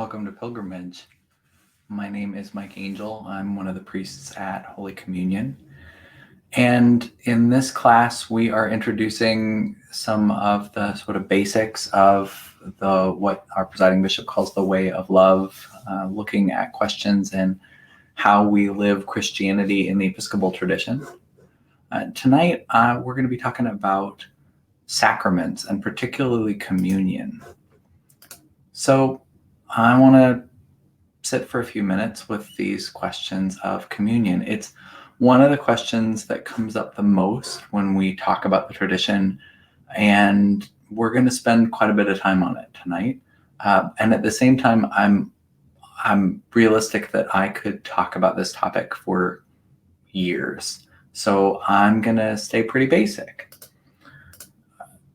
Welcome to Pilgrimage. My name is Mike Angel. I'm one of the priests at Holy Communion. And in this class, we are introducing some of the sort of basics of what our presiding bishop calls the way of love, looking at questions and how we live Christianity in the Episcopal tradition. Tonight, we're going to be talking about sacraments and particularly communion. So I want to sit for a few minutes with these questions of communion. It's one of the questions that comes up the most when we talk about the tradition, and we're going to spend quite a bit of time on it tonight. And at the same time, I'm realistic that I could talk about this topic for years. So I'm going to stay pretty basic.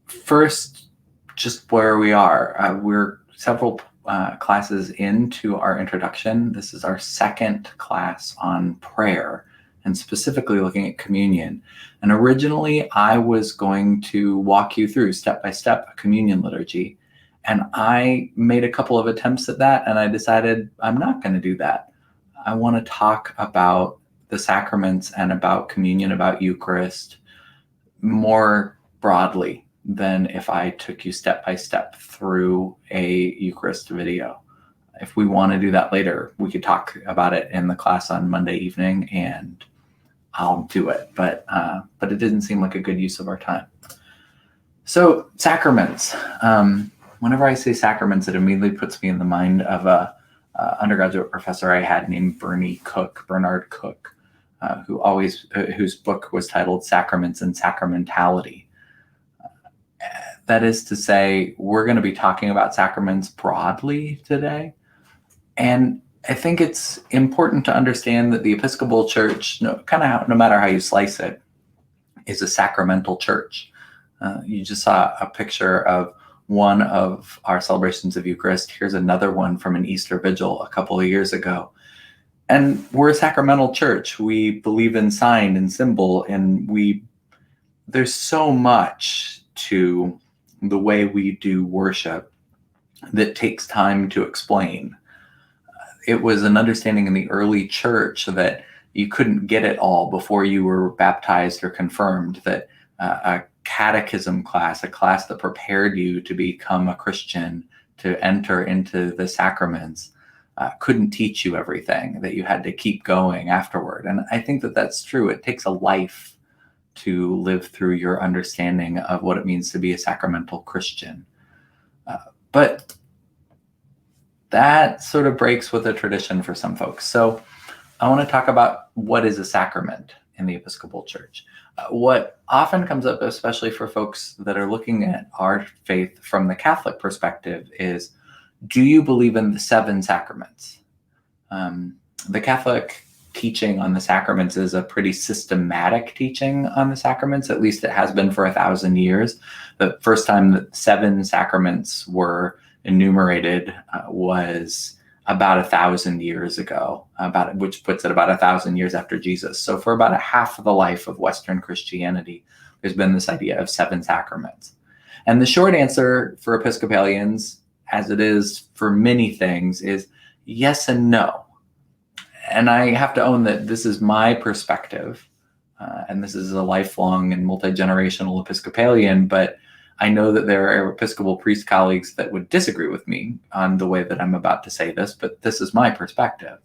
First, just where we are. We're several classes into our introduction. This is our second class on prayer and specifically looking at communion. And originally I was going to walk you through step by step a communion liturgy. And I made a couple of attempts at that and I decided I'm not going to do that. I want to talk about the sacraments and about communion, about Eucharist more broadly than if I took you step by step through a Eucharist video. If we want to do that later, we could talk about it in the class on Monday evening and I'll do it. But it didn't seem like a good use of our time. So sacraments. Whenever I say sacraments, it immediately puts me in the mind of a undergraduate professor I had named Bernard Cook, whose book was titled Sacraments and Sacramentality. That is to say, we're going to be talking about sacraments broadly today. And I think it's important to understand that the Episcopal Church, no matter how you slice it, is a sacramental church. You just saw a picture of one of our celebrations of Eucharist. Here's another one from an Easter Vigil a couple of years ago. And we're a sacramental church. We believe in sign and symbol, and there's so much to the way we do worship that takes time to explain. It was an understanding in the early church that you couldn't get it all before you were baptized or confirmed, that a catechism class, a class that prepared you to become a Christian, to enter into the sacraments, couldn't teach you everything, that you had to keep going afterward. And I think that that's true. It takes a life to live through your understanding of what it means to be a sacramental Christian. But that sort of breaks with the tradition for some folks. So I want to talk about what is a sacrament in the Episcopal Church. What often comes up, especially for folks that are looking at our faith from the Catholic perspective, is, do you believe in the 7 sacraments? The Catholic teaching on the sacraments is a pretty systematic teaching on the sacraments. At least it has been for 1,000 years. The first time that 7 sacraments were enumerated was about 1,000 years ago, which puts it about 1,000 years after Jesus. So for about a half of the life of Western Christianity, there's been this idea of 7 sacraments. And the short answer for Episcopalians, as it is for many things, is yes and no. And I have to own that this is my perspective, and this is a lifelong and multi-generational Episcopalian, but I know that there are Episcopal priest colleagues that would disagree with me on the way that I'm about to say this, but this is my perspective.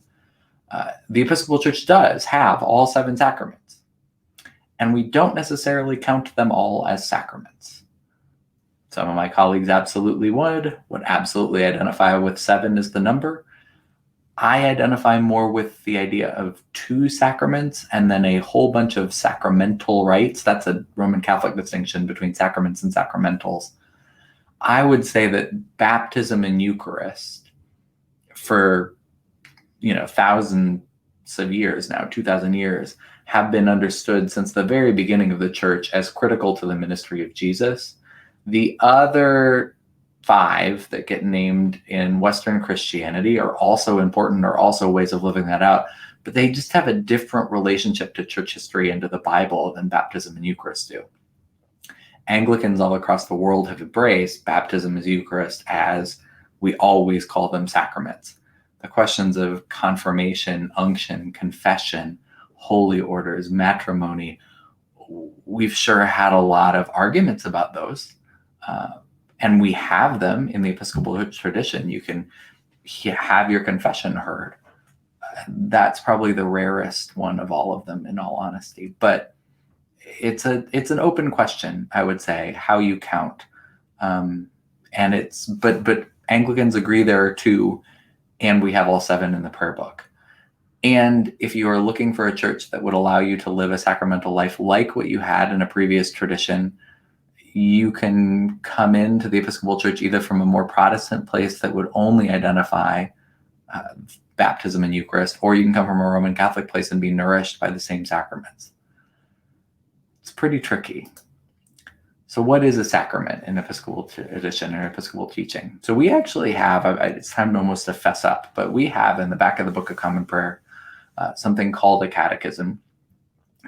The Episcopal Church does have all 7 sacraments, and we don't necessarily count them all as sacraments. Some of my colleagues absolutely would absolutely identify with 7 as the number. I identify more with the idea of 2 sacraments and then a whole bunch of sacramental rites. That's a Roman Catholic distinction between sacraments and sacramentals. I would say that baptism and Eucharist for, thousands of years now, 2,000 years, have been understood since the very beginning of the church as critical to the ministry of Jesus. The other 5 that get named in Western Christianity are also important, are also ways of living that out, but they just have a different relationship to church history and to the Bible than baptism and Eucharist do. Anglicans all across the world have embraced baptism as Eucharist as we always call them sacraments. The questions of confirmation, unction, confession, holy orders, matrimony, we've sure had a lot of arguments about those. And we have them in the Episcopal tradition. You can have your confession heard. That's probably the rarest one of all of them, in all honesty. But it's an open question, I would say, how you count. And but Anglicans agree there are 2, and we have all 7 in the prayer book. And if you are looking for a church that would allow you to live a sacramental life like what you had in a previous tradition, you can come into the Episcopal Church either from a more Protestant place that would only identify baptism and Eucharist, or you can come from a Roman Catholic place and be nourished by the same sacraments. It's pretty tricky. So what is a sacrament in Episcopal tradition or Episcopal teaching? So we actually have, it's time almost to fess up, but we have in the back of the Book of Common Prayer something called a catechism.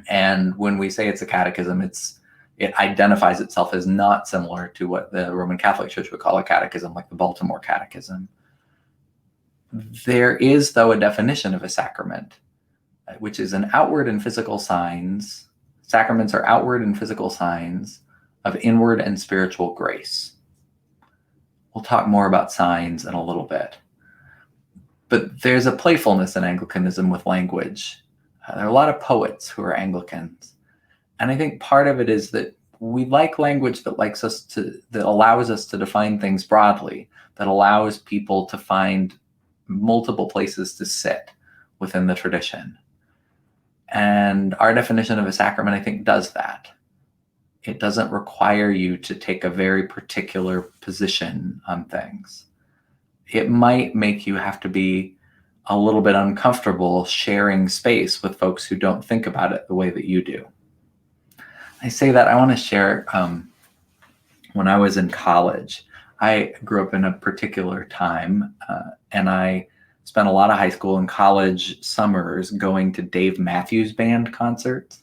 And when we say it's a catechism, it identifies itself as not similar to what the Roman Catholic Church would call a catechism, like the Baltimore Catechism. There is, though, a definition of a sacrament, which is an outward and physical signs. Sacraments are outward and physical signs of inward and spiritual grace. We'll talk more about signs in a little bit. But there's a playfulness in Anglicanism with language. There are a lot of poets who are Anglicans. And I think part of it is that we like language that allows us to define things broadly, that allows people to find multiple places to sit within the tradition. And our definition of a sacrament, I think, does that. It doesn't require you to take a very particular position on things. It might make you have to be a little bit uncomfortable sharing space with folks who don't think about it the way that you do. I say that I want to share, when I was in college, I grew up in a particular time, and I spent a lot of high school and college summers going to Dave Matthews Band concerts.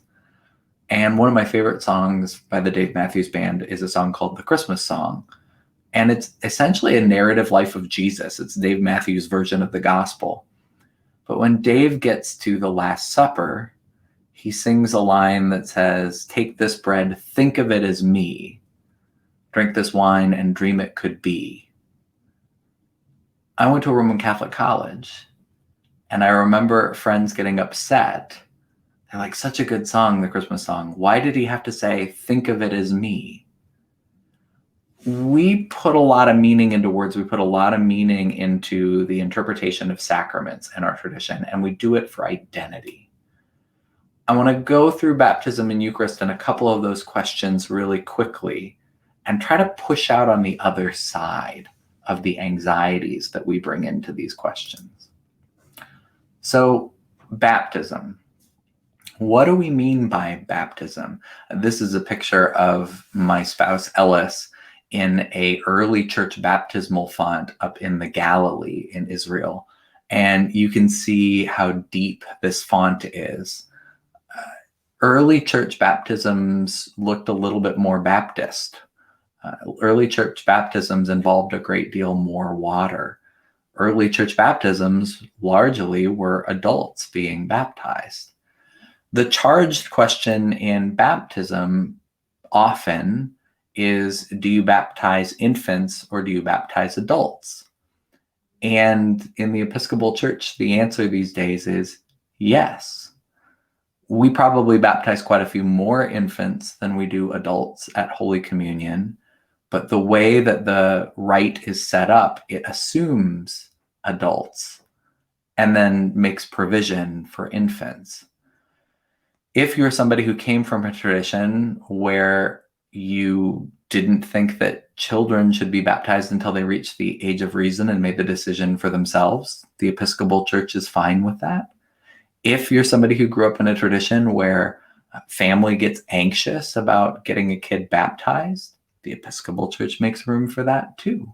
And one of my favorite songs by the Dave Matthews Band is a song called The Christmas Song. And it's essentially a narrative life of Jesus. It's Dave Matthews' version of the gospel. But when Dave gets to the Last Supper, he sings a line that says, "Take this bread, think of it as me. Drink this wine and dream it could be." I went to a Roman Catholic college, and I remember friends getting upset. They're like, "Such a good song, the Christmas song. Why did he have to say, think of it as me?" We put a lot of meaning into words. We put a lot of meaning into the interpretation of sacraments in our tradition, and we do it for identity. I want to go through baptism and Eucharist and a couple of those questions really quickly and try to push out on the other side of the anxieties that we bring into these questions. So, baptism. What do we mean by baptism? This is a picture of my spouse, Ellis, in a early church baptismal font up in the Galilee in Israel. And you can see how deep this font is. Early church baptisms looked a little bit more Baptist. Early church baptisms involved a great deal more water. Early church baptisms largely were adults being baptized. The charged question in baptism often is, do you baptize infants or do you baptize adults? And in the Episcopal Church, the answer these days is yes. We probably baptize quite a few more infants than we do adults at Holy Communion, but the way that the rite is set up, it assumes adults and then makes provision for infants. If you're somebody who came from a tradition where you didn't think that children should be baptized until they reached the age of reason and made the decision for themselves, the Episcopal Church is fine with that. If you're somebody who grew up in a tradition where family gets anxious about getting a kid baptized, the Episcopal Church makes room for that too.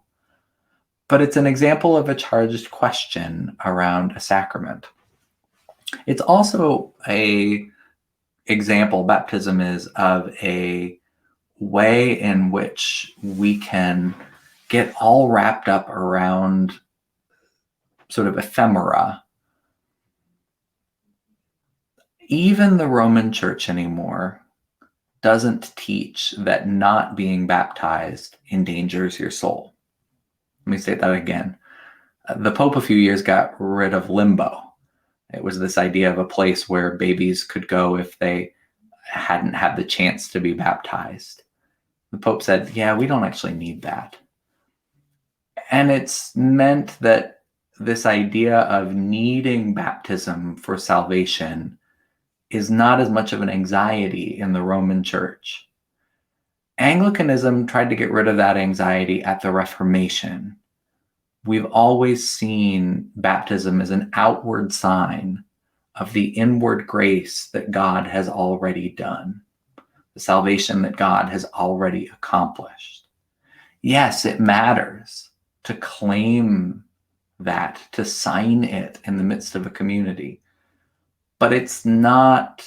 But it's an example of a charged question around a sacrament. It's also a example, baptism is, of a way in which we can get all wrapped up around sort of ephemera. Even the Roman Church anymore doesn't teach that not being baptized endangers your soul. Let me say that again. The Pope a few years got rid of limbo. It was this idea of a place where babies could go if they hadn't had the chance to be baptized. The Pope said, yeah, we don't actually need that. And it's meant that this idea of needing baptism for salvation is not as much of an anxiety in the Roman Church. Anglicanism tried to get rid of that anxiety at the Reformation. We've always seen baptism as an outward sign of the inward grace that God has already done, the salvation that God has already accomplished. Yes, it matters to claim that, to sign it in the midst of a community, but it's not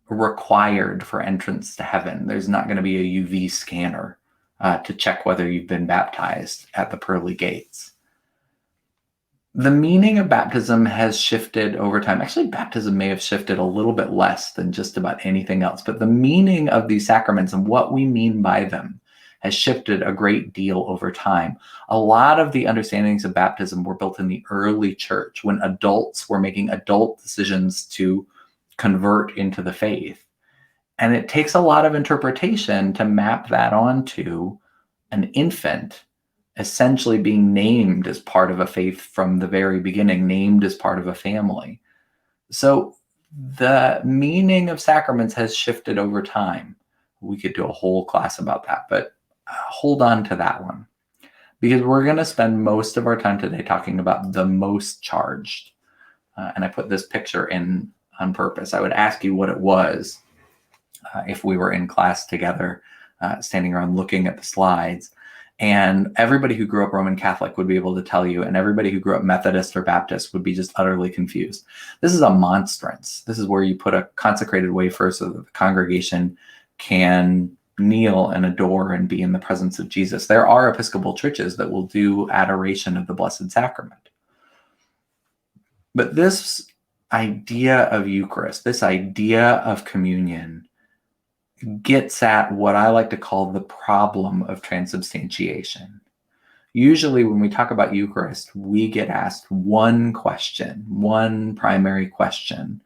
required for entrance to heaven. There's not going to be a UV scanner to check whether you've been baptized at the pearly gates. The meaning of baptism has shifted over time. Actually, baptism may have shifted a little bit less than just about anything else, but the meaning of these sacraments and what we mean by them has shifted a great deal over time. A lot of the understandings of baptism were built in the early church when adults were making adult decisions to convert into the faith. And it takes a lot of interpretation to map that onto an infant essentially being named as part of a faith from the very beginning, named as part of a family. So the meaning of sacraments has shifted over time. We could do a whole class about that, but hold on to that one, because we're going to spend most of our time today talking about the most charged. And I put this picture in on purpose. I would ask you what it was if we were in class together, standing around looking at the slides. And everybody who grew up Roman Catholic would be able to tell you, and everybody who grew up Methodist or Baptist would be just utterly confused. This is a monstrance. This is where you put a consecrated wafer so that the congregation can kneel and adore and be in the presence of Jesus. There are Episcopal churches that will do adoration of the Blessed Sacrament. But this idea of Eucharist, this idea of communion, gets at what I like to call the problem of transubstantiation. Usually when we talk about Eucharist, we get asked one question, one primary question.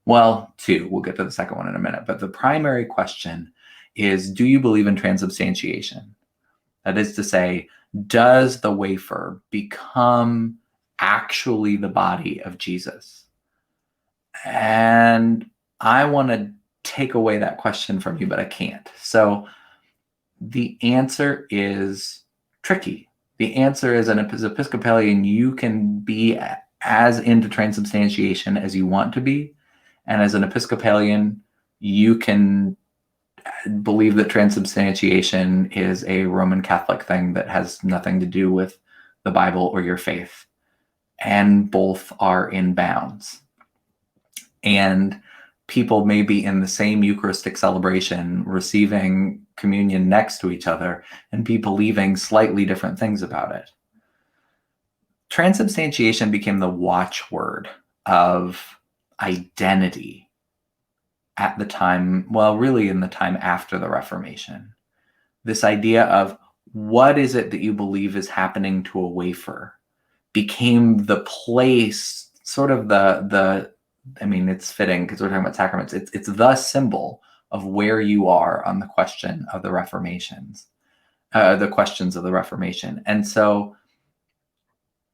Well, two. We'll get to the second one in a minute. But the primary question is, do you believe in transubstantiation? That is to say, does the wafer become actually the body of Jesus? And I want to take away that question from you, but I can't. So the answer is tricky. The answer is, as Episcopalian, you can be as into transubstantiation as you want to be. And as an Episcopalian, you can believe that transubstantiation is a Roman Catholic thing that has nothing to do with the Bible or your faith. And both are in bounds. And people may be in the same Eucharistic celebration, receiving communion next to each other, and be believing slightly different things about it. Transubstantiation became the watchword of identity at the time, well, really in the time after the Reformation. This idea of what is it that you believe is happening to a wafer became the place, sort of I mean, it's fitting because we're talking about sacraments. It's the symbol of where you are on the question of the Reformations, the questions of the Reformation. And so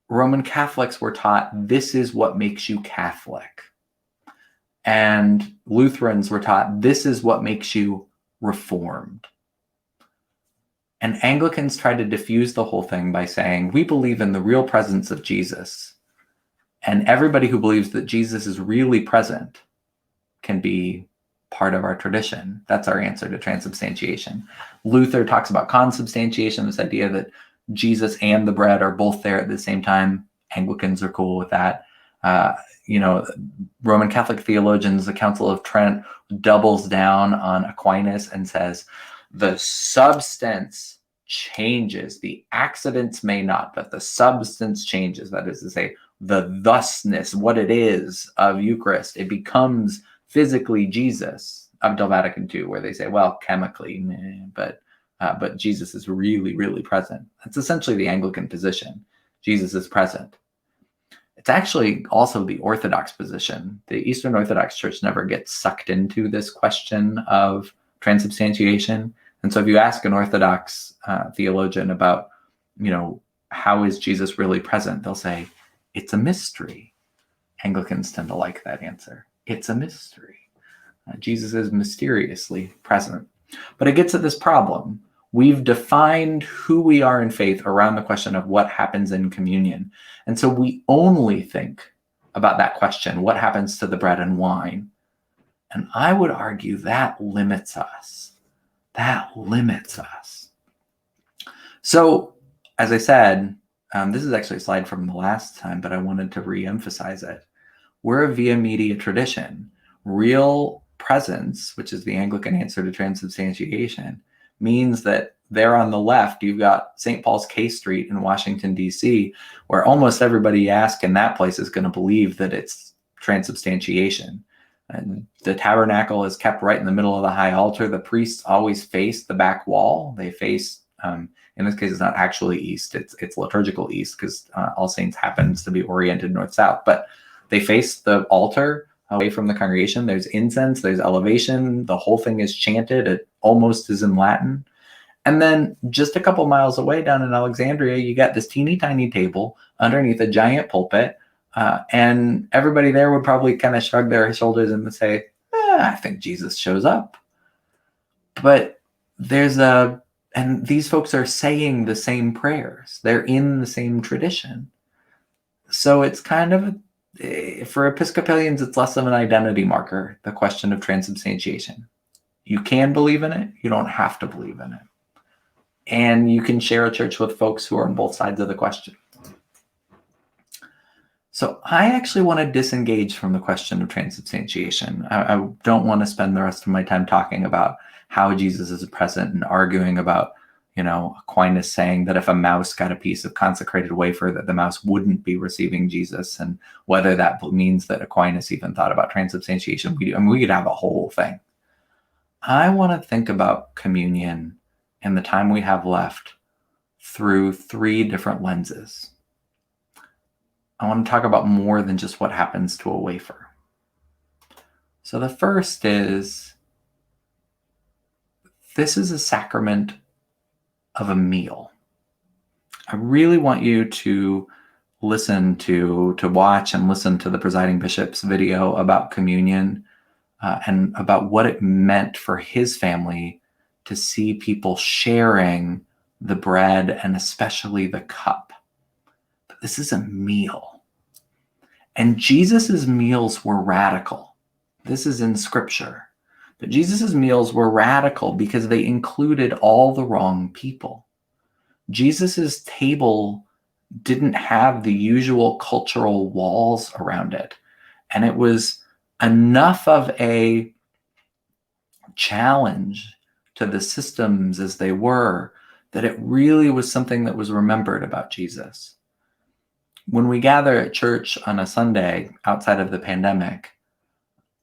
Roman Catholics were taught this is what makes you Catholic. And Lutherans were taught this is what makes you Reformed. And Anglicans tried to diffuse the whole thing by saying, we believe in the real presence of Jesus. And everybody who believes that Jesus is really present can be part of our tradition. That's our answer to transubstantiation. Luther talks about consubstantiation, this idea that Jesus and the bread are both there at the same time. Anglicans are cool with that. Roman Catholic theologians, the Council of Trent doubles down on Aquinas and says the substance changes. The accidents may not, but the substance changes. That is to say, the thusness, what it is of Eucharist, it becomes physically Jesus, up till Vatican II, where they say, well, chemically, but Jesus is really, really present. That's essentially the Anglican position. Jesus is present. It's actually also the Orthodox position. The Eastern Orthodox Church never gets sucked into this question of transubstantiation. And so if you ask an Orthodox theologian about, how is Jesus really present, they'll say, it's a mystery. Anglicans tend to like that answer. It's a mystery. Jesus is mysteriously present. But it gets at this problem. We've defined who we are in faith around the question of what happens in communion. And so we only think about that question, what happens to the bread and wine? And I would argue that limits us. That limits us. So, as I said, this is actually a slide from the last time, but I wanted to re-emphasize it. We're a via media tradition. Real presence, which is the Anglican answer to transubstantiation, means that there on the left, you've got St. Paul's K Street in Washington, D.C., where almost everybody you ask in that place is going to believe that it's transubstantiation. And the tabernacle is kept right in the middle of the high altar. The priests always face the back wall. They face, in this case, it's not actually east. It's liturgical east because All Saints happens to be oriented north-south. But they face the altar away from the congregation. There's incense, there's elevation. The whole thing is chanted. It almost is in Latin. And then just a couple miles away down in Alexandria, you got this teeny tiny table underneath a giant pulpit. And everybody there would probably kind of shrug their shoulders and say, I think Jesus shows up. But and these folks are saying the same prayers. They're in the same tradition. So it's kind of, for Episcopalians, it's less of an identity marker, the question of transubstantiation. You can believe in it. You don't have to believe in it. And you can share a church with folks who are on both sides of the question. So I actually want to disengage from the question of transubstantiation. I don't want to spend the rest of my time talking about how Jesus is present and arguing about, Aquinas saying that if a mouse got a piece of consecrated wafer, that the mouse wouldn't be receiving Jesus, and whether that means that Aquinas even thought about transubstantiation. We could have a whole thing. I want to think about communion in the time we have left through 3 different lenses. I want to talk about more than just what happens to a wafer. So the first is, this is a sacrament of a meal. I really want you to listen to watch and listen to the presiding bishop's video about communion and about what it meant for his family to see people sharing the bread and especially the cup. But this is a meal. And Jesus's meals were radical. This is in scripture. But Jesus's meals were radical because they included all the wrong people. Jesus's table didn't have the usual cultural walls around it. And it was enough of a challenge to the systems as they were that it really was something that was remembered about Jesus. When we gather at church on a Sunday outside of the pandemic,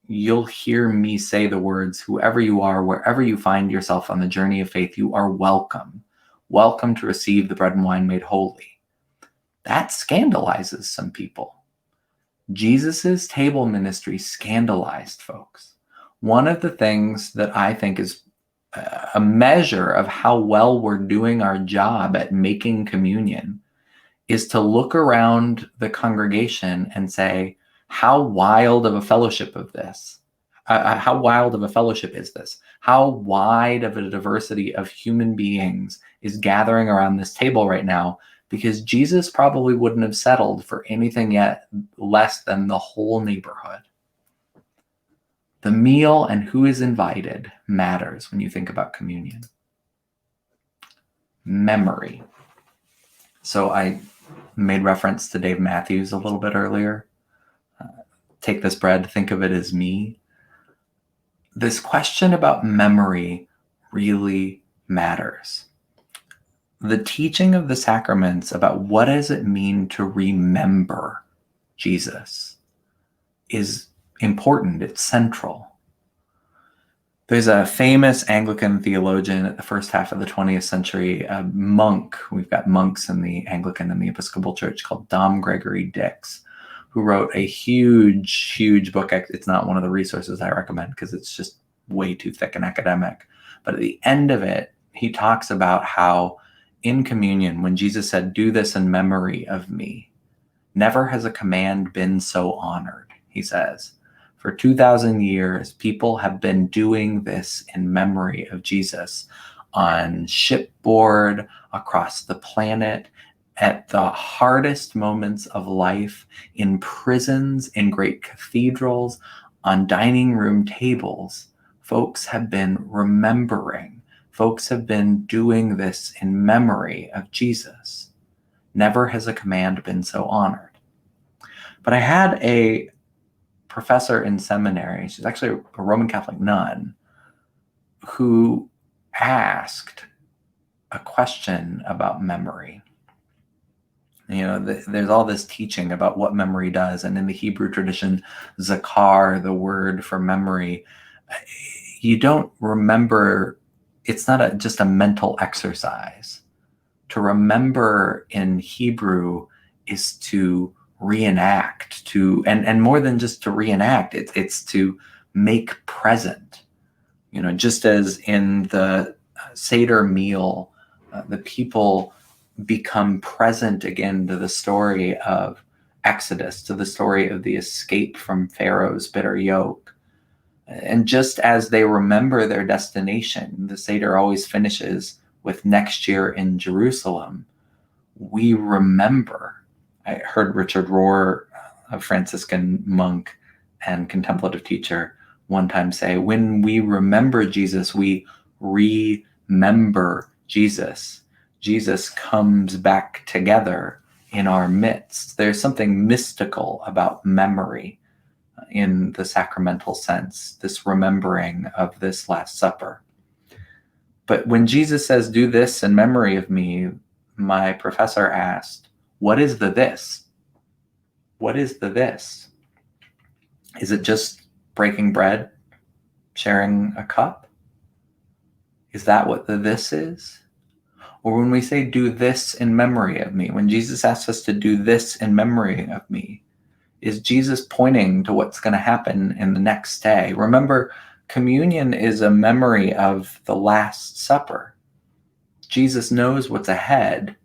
you'll hear me say the words, whoever you are, wherever you find yourself on the journey of faith, you are welcome. Welcome to receive the bread and wine made holy. That scandalizes some people. Jesus's table ministry scandalized folks. One of the things that I think is a measure of how well we're doing our job at making communion is to look around the congregation and say, how wild of a fellowship of this? How wild of a fellowship is this? How wide of a diversity of human beings is gathering around this table right now? Because Jesus probably wouldn't have settled for anything yet less than the whole neighborhood. The meal and who is invited matters when you think about communion. Memory. So I made reference to Dave Matthews a little bit earlier. Take this bread, think of it as me. This question about memory really matters. the teaching of the sacraments about what does it mean to remember Jesus is important. It's central. There's a famous Anglican theologian at the first half of the 20th century, a monk. We've got monks in the Anglican and the Episcopal Church, called Dom Gregory Dix, who wrote a huge book. It's not one of the resources I recommend because it's just way too thick and academic. But at the end of it, he talks about how in communion, when Jesus said, "Do this in memory of me," never has a command been so honored, he says. For 2,000 years, people have been doing this in memory of Jesus on shipboard, across the planet, at the hardest moments of life, in prisons, in great cathedrals, on dining room tables. Folks have been remembering. Folks have been doing this in memory of Jesus. Never has a command been so honored. But I had a professor in seminary, she's actually a Roman Catholic nun, who asked a question about memory. There's all this teaching about what memory does, and in the Hebrew tradition, zakar, the word for memory, you don't remember. It's not just a mental exercise. To remember in Hebrew is to reenact, and more than just to reenact, it's to make present. Just as in the Seder meal, the people become present again to the story of Exodus, to the story of the escape from Pharaoh's bitter yoke. And just as they remember their destination, the Seder always finishes with "next year in Jerusalem." We remember. I heard Richard Rohr, a Franciscan monk and contemplative teacher, one time say, when we remember Jesus, we remember Jesus. Jesus comes back together in our midst. There's something mystical about memory in the sacramental sense, this remembering of this Last Supper. But when Jesus says, "Do this in memory of me," my professor asked, what is the this? What is the this? Is it just breaking bread, sharing a cup? Is that what the this is? Or when we say, "Do this in memory of me," when Jesus asks us to do this in memory of me, is Jesus pointing to what's going to happen in the next day? Remember, communion is a memory of the Last Supper. Jesus knows what's ahead.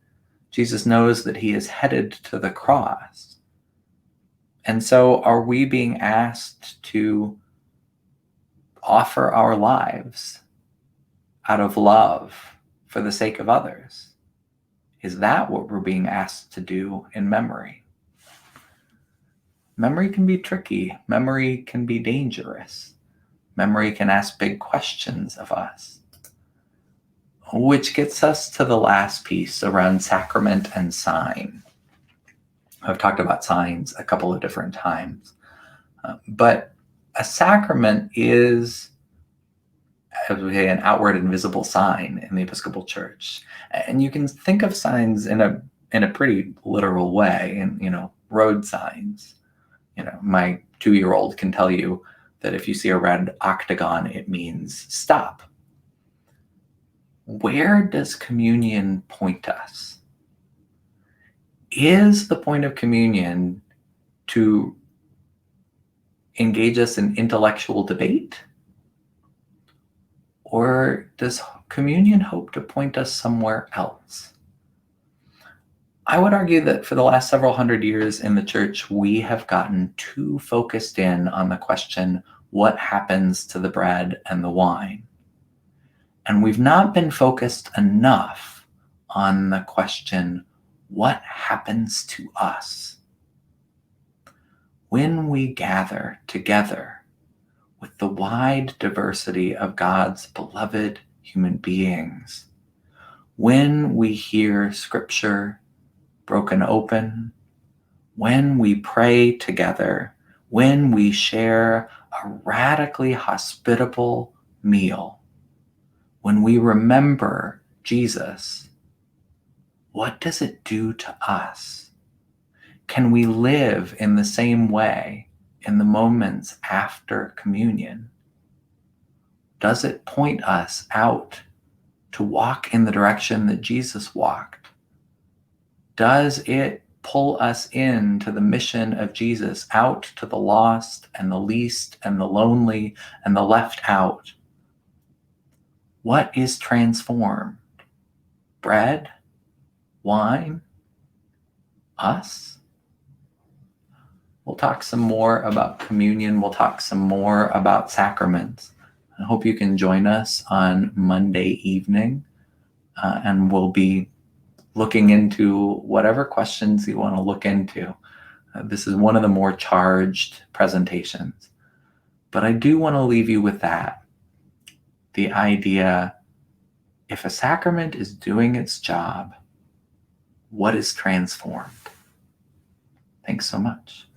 Jesus knows that he is headed to the cross. And so are we being asked to offer our lives out of love for the sake of others? Is that what we're being asked to do in memory? Memory can be tricky. Memory can be dangerous. Memory can ask big questions of us. Which gets us to the last piece around sacrament and sign. I've talked about signs a couple of different times. But a sacrament is, as we say, an outward and visible sign in the Episcopal Church. And you can think of signs in a pretty literal way, in road signs. My 2-year-old can tell you that if you see a red octagon, it means stop. Where does communion point us? Is the point of communion to engage us in intellectual debate? Or does communion hope to point us somewhere else? I would argue that for the last several hundred years in the church, we have gotten too focused in on the question, what happens to the bread and the wine? And we've not been focused enough on the question, what happens to us? When we gather together with the wide diversity of God's beloved human beings, when we hear Scripture broken open, when we pray together, when we share a radically hospitable meal, when we remember Jesus, what does it do to us? Can we live in the same way in the moments after communion? Does it point us out to walk in the direction that Jesus walked? Does it pull us into the mission of Jesus, out to the lost and the least and the lonely and the left out? What is transformed? Bread? Wine? Us? We'll talk some more about communion. We'll talk some more about sacraments. I hope you can join us on Monday evening, and we'll be looking into whatever questions you want to look into. This is one of the more charged presentations. But I do want to leave you with that. The idea, if a sacrament is doing its job, what is transformed? Thanks so much.